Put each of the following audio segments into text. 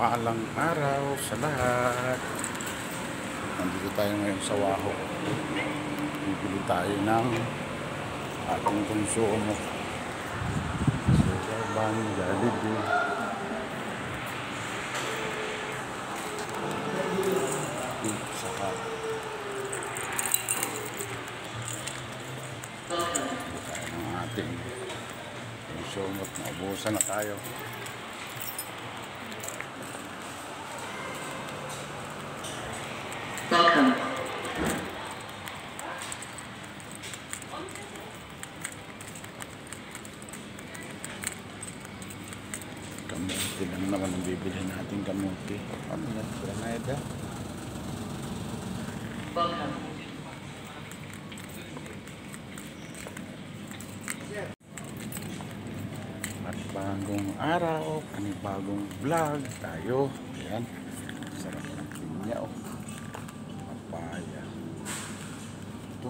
Mapagpalang araw sa lahat. Nandito tayo ngayon sa Waho. Bibili tayo ng ating konsumo. Sugarban, Jollibee. Pizza Hut. Tayo ng ating konsumo at maubusan na tayo. Welcome. Kamuti lang naman ang bibili natin, kamuti. Ano yan? Granada? Welcome. At bagong araw, panibagong vlog tayo. Ayan. Sarap ng pinya, oh. Papaya. Ito.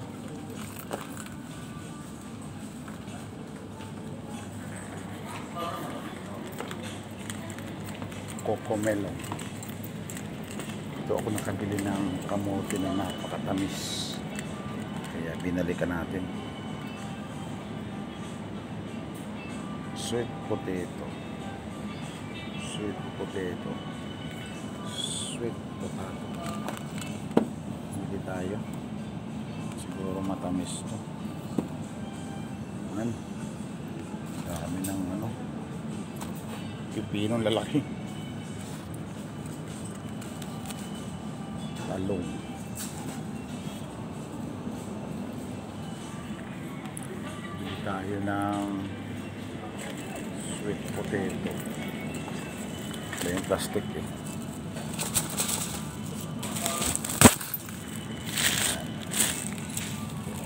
Cocomelon. Ito ako nakabili ng kamote na napakatamis. Kaya binalikan natin. Sweet potato. Sweet potato. Sweet potato. Bili tayo. Siguro matamis to. Ayan. Dami ng ano. Pipinong lalaki. Talong. Bili tayo ng sweet potato. Ito yung plastic eh.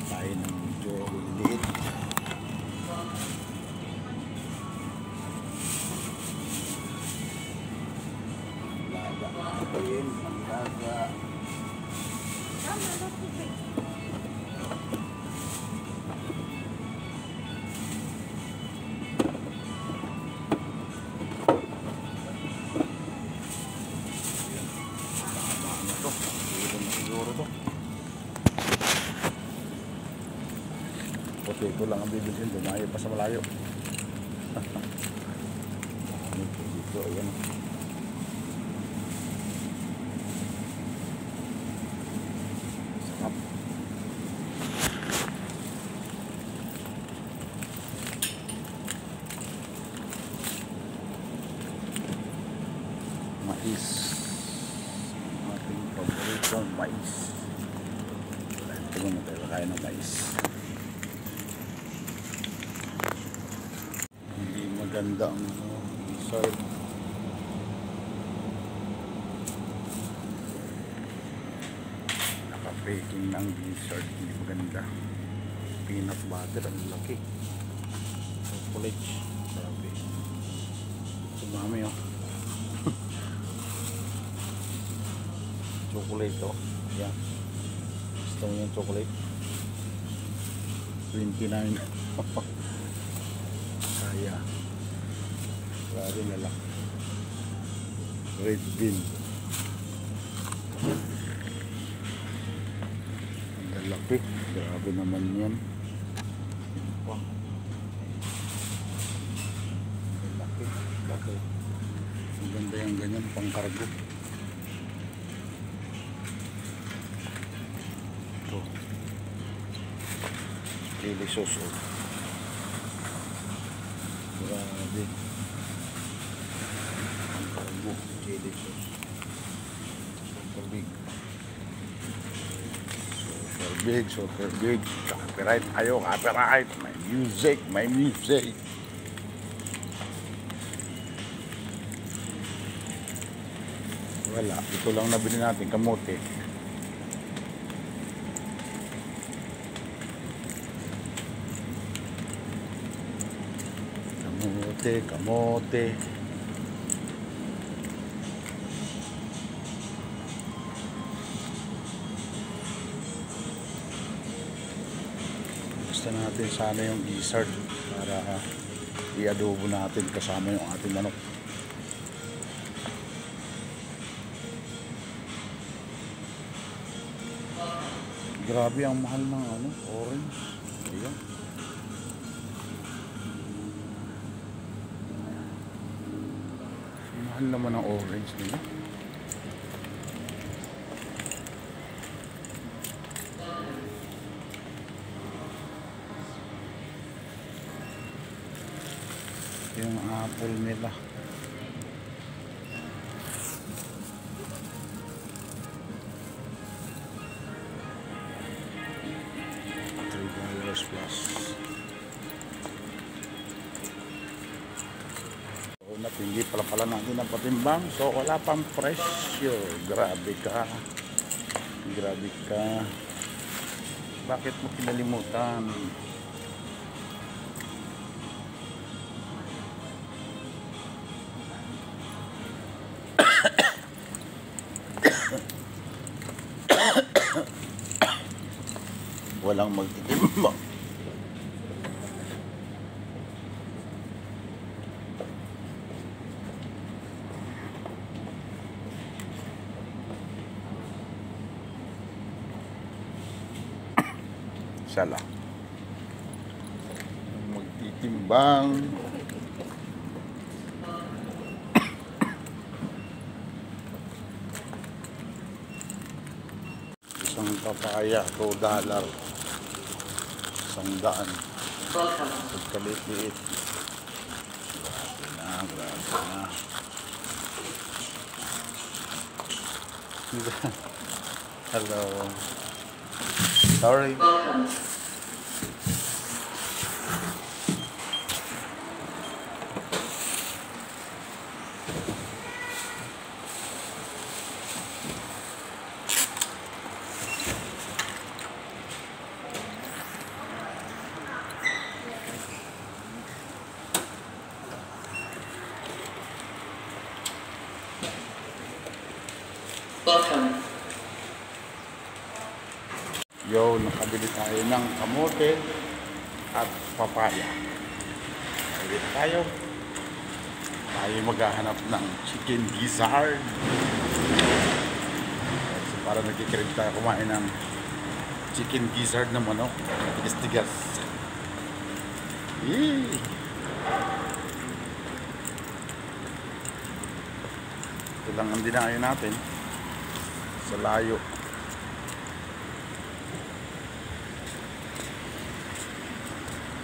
Tayo ng medyo liit. Laga. Ito yun. Laga. Potato lang ang bibilhin, dumayo pa sa malayo. Dito, ayan. Sarap. Mais. Ating paboritong mais. Tingnan mo tayo kakain ng mais. Ganda ang dessert. Naka-baking ng dessert. Hindi maganda. Peanut butter ang laki. Chocolate. Grabe. Sumami oh. Chocolate oh. Ayan. Gusto mo yung chocolate? 29. Kaya. Grabe na lang. Red bean. Ang lalaki. Grabe naman yan. Wow. Ang lalaki. Laki. Ang ganda yung ganyan. Pangkargo. Ito. Chili sauce. Grabe. Chili sauce. Super big. Super big, super big. Copyright tayo, copyright. May music, may music. Wala, ito lang nabili natin, kamote. Kamote, kamote. Gusto natin sana yung dessert para i-adobo natin kasama yung ating manok. Grabe ang mahal ng ano, orange. Ayan. Mahal naman ang orange nila. Yung apple nila. $3 plus. At hindi pala natin ang patimbang, so wala pang presyo. Grabe ka, grabe ka, bakit mo pinalimutan? Walang magtitimbang. Sala magtitimbang. Isang papaya $2, 100. Pagkaliit-liit. Grabe na. Hello. Sorry. Welcome. Yo, nakabili tayo ng kamote at papaya. Nakabili tayo. Tayo maghahanap ng chicken gizzard. So, para nagkikrib tayo kumain ng chicken gizzard na manok. Tigas-tigas. Yee! Ito lang ang dinayo natin. Sa layo.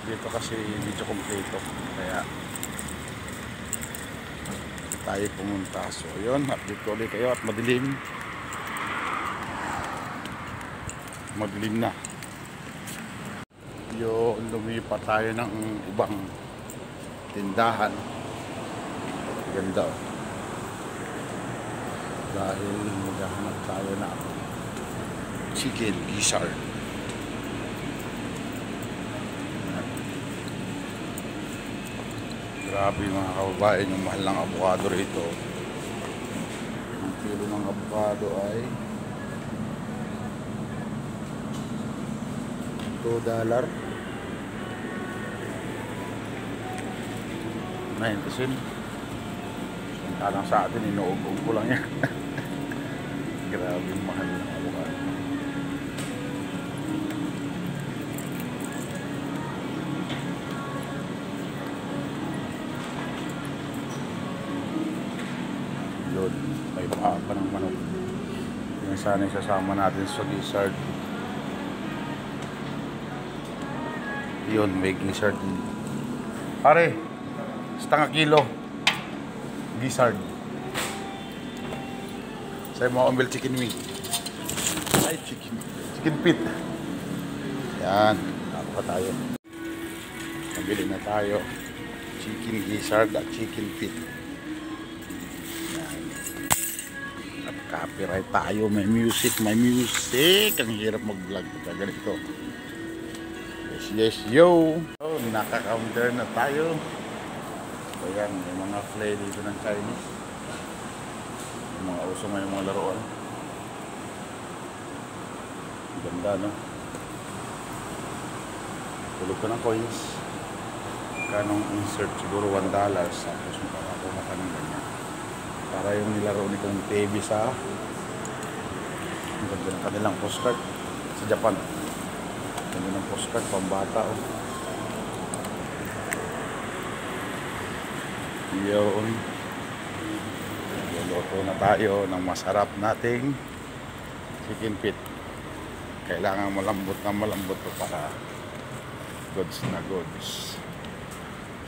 Dito kasi medyo kompleto, kaya tayo pumunta. So yun, update ko ulit kayo at madilim na. Yun, lumipat tayo ng ibang tindahan. Ganda oh. Dahil maghahanap tayo na chicken gizzard. Grabe mga kababayan, yung mahal ng avocado rito. Ang kilo ng avocado ay $2. 90 cents. Samantalang sa atin, inuugong ko lang yan. Grabe yung mahal ng avocado. Yun, may paa pa ng manok. Yung sana isasama natin sa gizzard. Yun, may gizzard. Pare, setengah kilo gizzard. Saya mau ambil chicken wing. Ay, chicken feet. Yan, apa tayo. Nabili na tayo. Chicken gizzard at chicken feet. Yan. At copyright tayo. May music, may music. Ang hirap mag-vlog pagka ganito. Yes, yes, yo. So, naka-counter na tayo. So, yan, may mga play dito ng Chinese. Mga uso ngayon mga laruan. Ganda, no? Tulog ko ng coins. Kanong insert siguro $1. Tapos makakakuha ka ng ganyan. Para yung nilaro ni kong TV sa ang ganda ng kanilang postcard. sa Japan. Ano ng postcard, pambata oh. Yun. Luluto na tayo ng masarap nating chicken feet. Kailangan malambot na malambot to para goods na goods.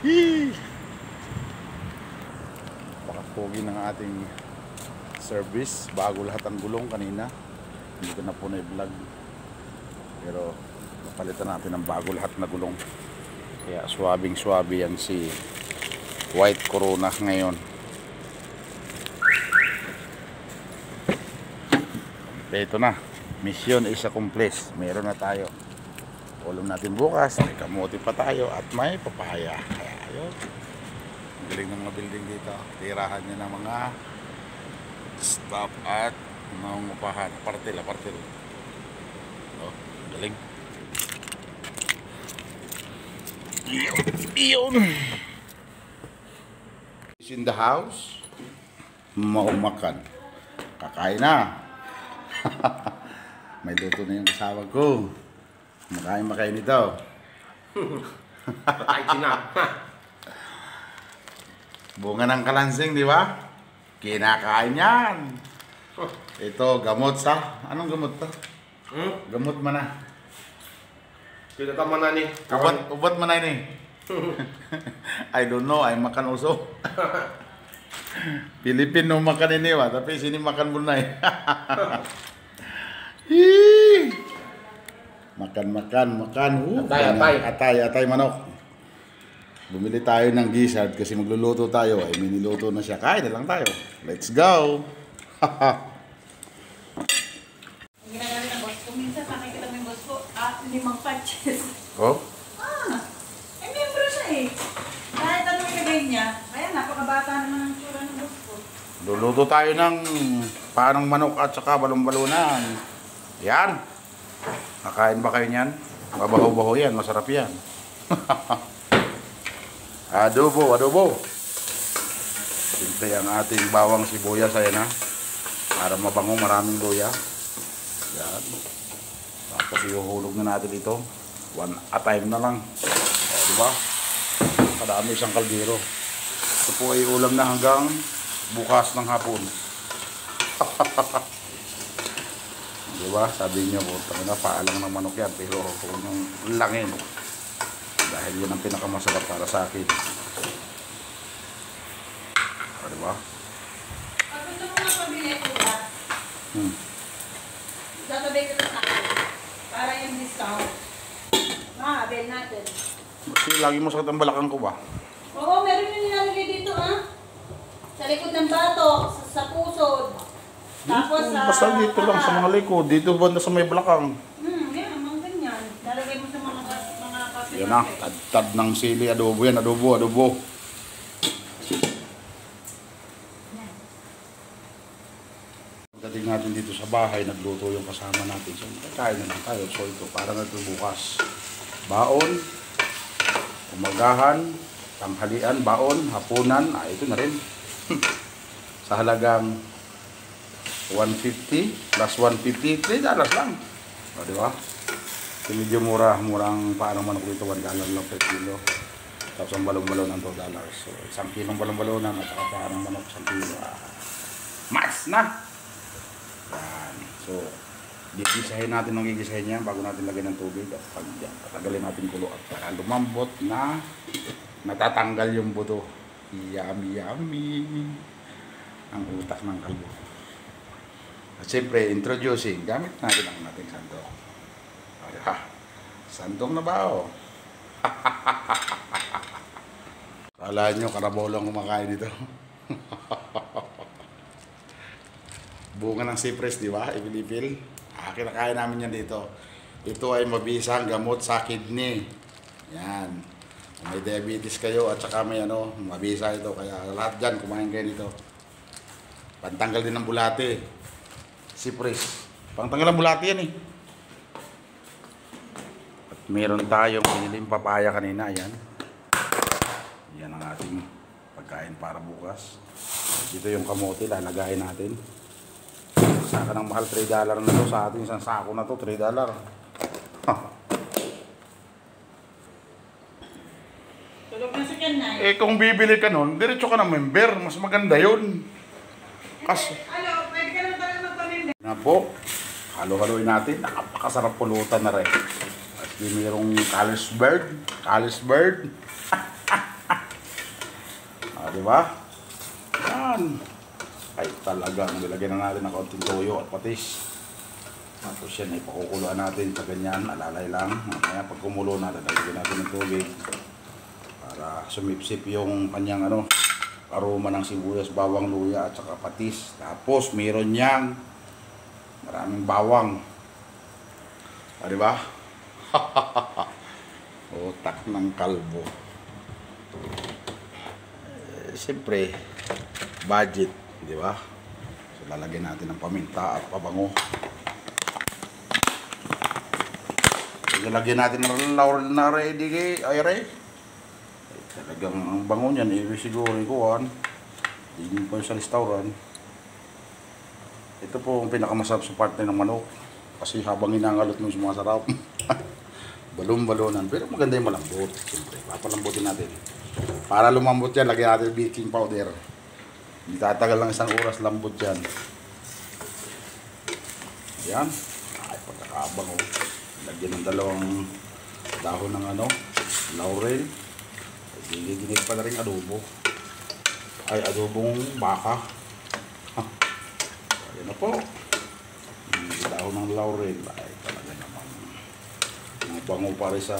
Hee! Pakapogi ng ating service. Bago lahat ang gulong kanina. Hindi ko na po na-vlog. Pero napalitan natin ng bago lahat na gulong. Kaya swabing swabe yan si White Corona ngayon. Ito na. Mission is accomplished. Meron na tayo. Ulam natin bukas. May kamote pa tayo. At may papaya. Kaya ayun. Ang galing ng mga building dito. Tirahan niya ng mga staff at mga upahan. Apartel. Oh, galing. Iyon. Is in the house. Maumakan. Kakain na. May luto na yung kasama ko. Makain nito. Makain na. Bunga ng kalansing, di ba? Kinakain yan. Ito, gamot sa... Anong gamot to? Gamot man na. Pinatama na ni. Ubat man na ni. I don't know, ay makan uso. Pilipino makan ini wa, tapi sini makan Brunei. Makan. Atay manok. Bumili tayo ng gizzard kasi magluluto tayo. Ay miniluto na siya. Kain na lang tayo. Let's go. Ang ginagawa ng boss ko, minsan nakikita mo yung boss ko, 5 patches. Oh? Ay membro siya eh. Kahit ano yung kagay niya, kaya napakabata naman ang tsura ng boss ko. Luluto tayo ng panang manok at saka balon-balonan. Yan. Nakain ba kayo niyan? Mabaho-baho yan. Masarap yan. Adobo. Siyempre ang ating bawang sibuyas. Ayan ha. Para mabango, maraming luya. Yan. Tapos ihuhulog na natin ito. One at time na lang. Diba? Kadami isang kaldero. Ito po ay ulam na hanggang bukas ng hapon. Diba? Sabi niyo po, paalang ng manok yan. Pero kung yung langin. Dahil yun ang pinakamasarap para sa akin. Diba? Pag gusto mo nga pabili ko ba, sasabihin ko sa akin, para yung discount, makaabel natin. Kasi lagi mo sakit ang balakang ko ba? Oo, meron yung nilalagay dito sa likod ng batok, sa pusod. Tapos sa... Basta dito lang sa mga likod. Dito banda sa may balakang. Yan, mga ganyan. Lalagay mo sa mga kape. Yan na, tad ng sili, adobo yan, adobo. Pagdating natin dito sa bahay, nagluto yung kasama natin. So, kakain na lang tayo. So, ito, para natin bukas. Baon, umagahan, tanghalian, baon, hapunan. Ito na rin. Sa halagang 150 plus 150, $3 lang. O, di ba? Medyo murang paano manok dito, $1 lang per kilo. Tapos ang balong-balon ng $2. So, 1 kilong balong-balonan at saka paano manok 1 kilo. Mas na! Yan. So, gigisahin natin ng gigisahin niya bago natin lagyan ng tubig. At patagalin natin kulo at para lumambot na natatanggal yung buto. Yummy. Ang utak ng kalbo. At siyempre, introducing, gamit natin ang ating sandok. Sandok na ba o? Kala nyo, karabaw lang kumakain dito. Bunga ng cypress, di ba? Ibilipil. Kinakain namin yan dito. Ito ay mabisang gamot sa kidney. Yan. Kung may diabetes kayo at saka may mabisa ito. Kaya lahat dyan, kumain kayo dito. Pantanggal din ng bulate. Cypress. Pantanggal ng bulate yan eh. At meron tayong piniling papaya kanina. Yan. Yan ang ating pagkain para bukas. Dito yung kamote, lalagayin natin. Saka ng mahal, $3 na to. Sa atin isang sako na to, $3. Tulog na si Ken, Eh kung bibili ka nun, diretso ka ng member. Mas maganda yun. Kasi, Alo, pwede ka naman talaga magpamimbi. na po, halo-haloin natin. Napakasarap pulutan na rin. At di mayroong Carlsberg. Diba? Yan. Ay talagang nilagyan na natin ng konting toyo at patis. Tapos yan ay pakukuluan natin sa ganyan. Alalay lang. Mamaya pag kumulo na, lalagyan natin ng tubig. Para sumipsip yung kanyang aroma ng sibuyas, bawang, luya at saka patis. Tapos meron niyang maraming bawang. Diba? Utak ng kalbo. Siyempre, budget, di ba? So, lalagyan natin ng paminta at pabango. So, lalagyan natin ng laurel na ready, talagang ang bango niyan, siguro ikuhan. Hindi po sa restaurant. Ito po ang pinakamasarap sa parte ng manok. Kasi habang inangalot mo sumasarap. Balon-balonan. Pero maganda yung malambot. Siyempre, papalambutin natin. Para lumambot yan, lagyan natin baking powder. Hindi tatagal lang isang oras, lambot yan. Ayan. Ay, pagkakabang o. Lagyan ng dalawang dahon ng laurel. Giginit pa na rin adobo. Ay, adobong baka. Ayan na po. Dahon ng laurel. Ay, talaga naman. Bango pa rin sa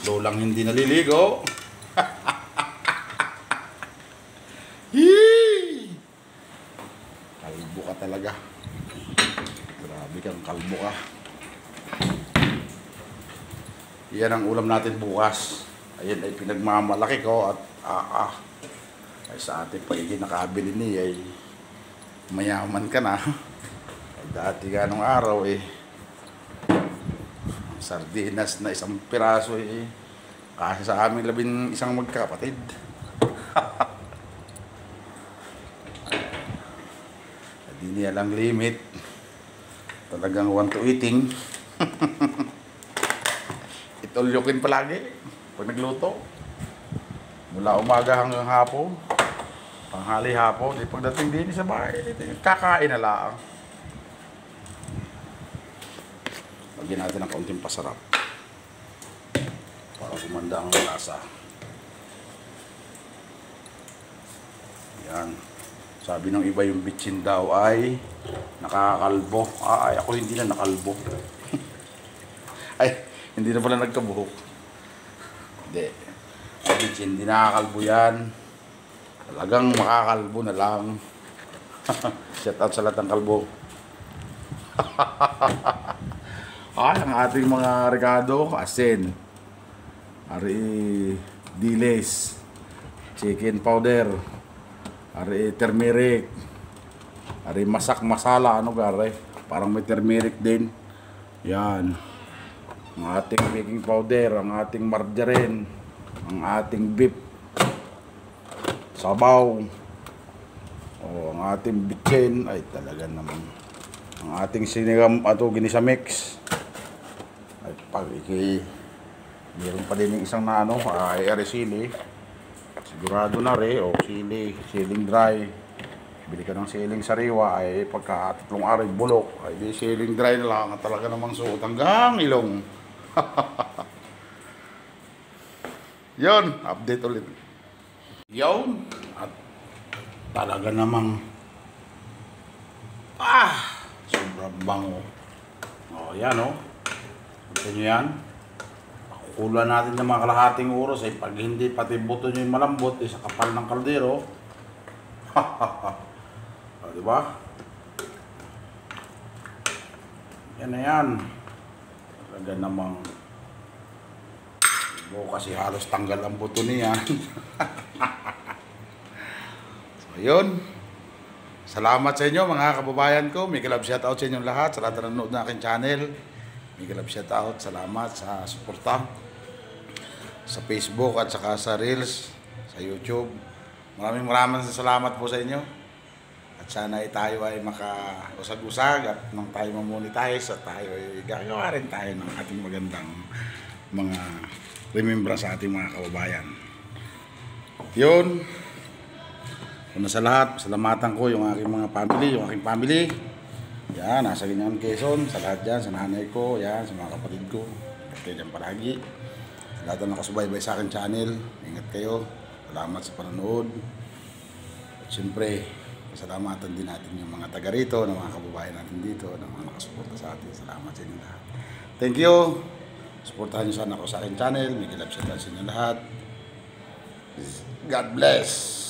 lolang hindi naliligo. Kalbo ka talaga. Grabe kang kalbo ka. Yan ang ulam natin bukas. Ayan ay pinagmamalaki ko at ay sa ating pagiging nakabili niya ay mayaman ka na. Ay dati ka nung araw sardinas na isang piraso kasi sa amin 11 magkakapatid. Hindi niya lang limit. Talagang want to eating. Itulyukin palagi pag nagluto. Mula umaga hanggang hapon. Panghali hapon. Pagdating din sa bahay, kakain na lang. Lagyan natin ng kaunting pasarap. Para gumanda ang lasa. Yan. Sabi ng iba yung bitchin daw ay nakakalbo. Ay, ako hindi na nakalbo. Ay, hindi na pala nagkabuhok. Hindi. Ang bitchin, hindi nakakalbo yan. Talagang makakalbo na lang. Shout out sa lahat ng kalbo. Ay, ang ating mga regado, asin. Ari diles. Chicken powder. Ari turmeric. Ari masak masala, gare? Parang may turmeric din. Yan. Ang ating baking powder, ang ating margarine, ang ating beef. Sabaw. Ang ating bitchin. Ay, talaga naman. Ang ating sinigam, ginisa mix. Ay, pag meron pa din yung isang na ay sili. Sigurado na rin, siling dry. Bili ka ng siling sariwa, ay pagka 3 araw bulok, ay di siling dry na lang, talaga namang suot hanggang ilong. Yun, update ulit. Yun, at talaga namang sobrang bango. Yan Gusto nyo yan? Kukulan natin ng mga kalahating oras pag hindi pati buto nyo yung malambot sa kapal ng kaldero. Diba? Yan na yan. Talaga namang kasi halos tanggal ang buto niya. So yun. Salamat sa inyo mga kababayan ko. May kalab shoutout sa inyong lahat. Sa lahat na nanonood na aking channel. May kalab shoutout. Salamat sa suporta. Sa Facebook at saka sa Reels. Sa YouTube. Maraming salamat po sa inyo. At sana ay tayo ay makausag-usag at nang tayo mamonetize at tayo ay gagawa rin tayo ng ating magandang mga remembrance sa ating mga kababayan. Yun. Una sa lahat, salamatan ko yung aking mga family, yung aking family. Yan, nasa Guingaon, Quezon, sa lahat dyan, sa nanay ko, yan, sa mga kapatid ko. Ingat kayo dyan palagi. Sa lahat na nakasubaybay sa akin channel, ingat kayo. Salamat sa panonood. At syempre, pasalamatan din natin yung mga taga rito, ng mga kababayan natin dito, ng mga nakasuporta sa atin. Salamat sa inyo lahat. Thank you. Suportahan niyo sana ako sa aking channel. May kilap sa inyo lahat. God bless.